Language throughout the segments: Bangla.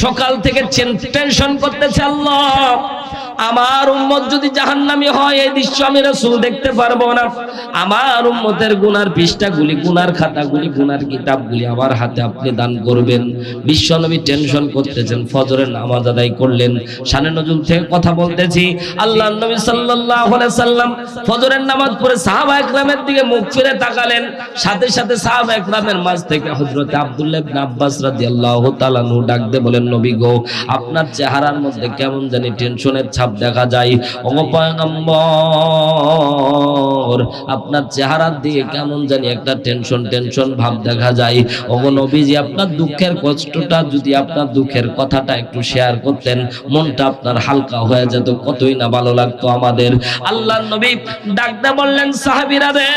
সকাল থেকে টেনশন করতেছে, আল্লাহ আমার উম্মত যদি জাহান্নামী হয় এই দৃশ্য আমি রাসূল দেখতে পারবো না। আমার উম্মতের গুনার পৃষ্ঠাগুলি, গুনার খাতাগুলি, গুনার কিতাবগুলি আমার হাতে আপনি দান করবেন। বিশ্বনবী টেনশন করতেছেন। ফজরের নামাজ আদায় করলেন। শানে নজুল থেকে কথা বলতেছি, আল্লাহর নবী সাল্লাল্লাহু আলাইহি সাল্লাম ফজরের নামাজ পড়ে সাহাবায়ে কেরামের দিকে মুখ ফিরে তাকালেন। সাথে সাথে সাহাবায়ে কেরামের মাঝ থেকে হযরত আব্দুল্লাহ ইবনে আব্বাস রাদিয়াল্লাহু তাআলা আনহু ডাক দিয়ে বলেন, নবী গো, আপনার চেহারার মধ্যে কেমন জানি টেনশনের ছাপ দেখা যায়। ও পয়গম্বর, আপনার চেহারার দিকে কেমন জানি একটা টেনশন ভাব দেখা যায়। ও নবীজি, আপনার দুঃখের কষ্টটা যদি, আপনার দুঃখের কথাটা একটু শেয়ার করতেন, মনটা আপনার হালকা হয়ে যেত, কতই না ভালো লাগতো আমাদের। আল্লাহর নবী ডাক দিয়ে বললেন, সাহাবীরা রে,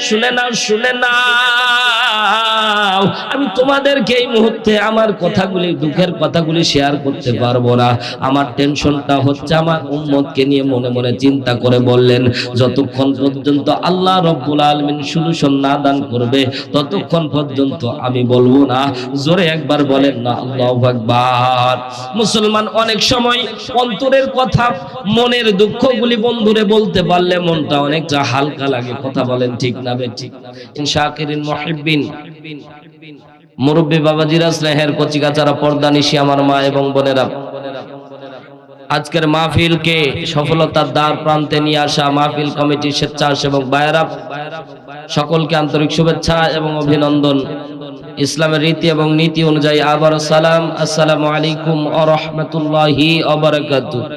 শুনে নাও, শুনে নাও, আমি তোমাদেরকে এই মুহূর্তে আমার কথাগুলি, দুঃখের কথাগুলি শেয়ার করতে পারবো না। আমার টেনশনটা হচ্ছে আমার উম্মতকে নিয়ে। মনে মনে চিন্তা করে বললেন, যতক্ষণ পর্যন্ত আল্লাহ রব্বুল আলামিন সলিউশন না দান করবে ততক্ষণ পর্যন্ত আমি বলবো না। জোরে একবার বলেন না আল্লাহু আকবার। মুসলমান অনেক সময় অন্তরের কথা, মনের দুঃখগুলি বন্ধুরে বলতে পারলে মনটা অনেকটা হালকা লাগে। কথা বলেন ঠিক না বেঠিক? শাকিরিন মুহিব্বিন, মুরব্বী বাবাজিরা, স্নেহের কচিকাচারা, পর্দানিশি আমার মা এবং বোনেরা, আজকের মাহফিলকে সফলতার দ্বার প্রান্তে নিয়ে আসা মাহফিল কমিটির স্বেচ্ছাসেবক ভাইয়েরা, সকলকে আন্তরিক শুভেচ্ছা এবং অভিনন্দন। ইসলামের রীতি এবং নীতি অনুযায়ী আবার সালাম, আসসালামু আলাইকুম ওয়া রাহমাতুল্লাহি ওয়া বারাকাতুহু।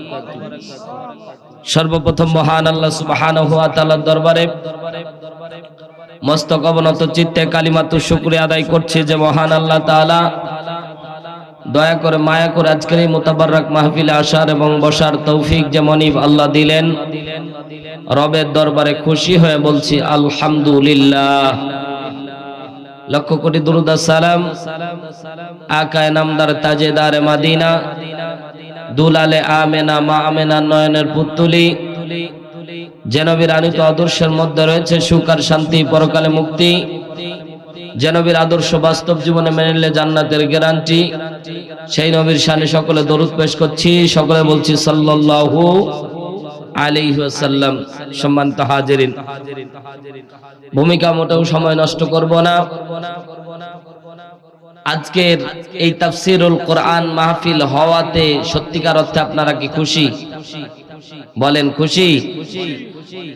সর্বপ্রথম মহান আল্লাহ সুবহানাহু ওয়া তাআলার দরবারে মস্তক অবনত চিত্তে কালিমাতু শুকরিয়া আদায় করছি যে মহান আল্লাহ তাআলা দয়া করে, মায়া করে আজকের এই মুতাবাররক মাহফিলে আসার এবং বসার তৌফিক যে মনিব আল্লাহ দিলেন, রবের দরবারে খুশি হয়ে বলছি আলহামদুলিল্লাহ। লক্ষ কোটি দুরূদ ও সালাম আকায়ে নামদার তাজেদারে মদিনা, দুলালে আমেনা, মা আমেনা নয়নের পুতুলি, যে নবীর আনিত আদর্শের মধ্যে রয়েছে সুখ আর শান্তি, পরকালে মুক্তি, যে নবীর আদর্শ বাস্তব জীবনে মেনে নিলে জান্নাতের গ্যারান্টি, সেই নবীর শানে সকলে দরুদ পেশ করছি। সকলে বলছি সাল্লাল্লাহু আলাইহি ওয়াসাল্লাম। সম্মানিত হাজিরিন, ভূমিকা মোটেও সময় নষ্ট করব না। আজকের এই তাফসীরুল কোরআন মাহফিল হওয়াতে সত্যিকার অর্থে আপনারা কি খুশি? বলেন খুশি?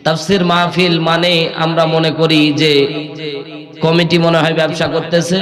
তাফসীর মাহফিল মানে আমরা মনে করি যে কমিটি মনে হয় ব্যবসা করতেছে,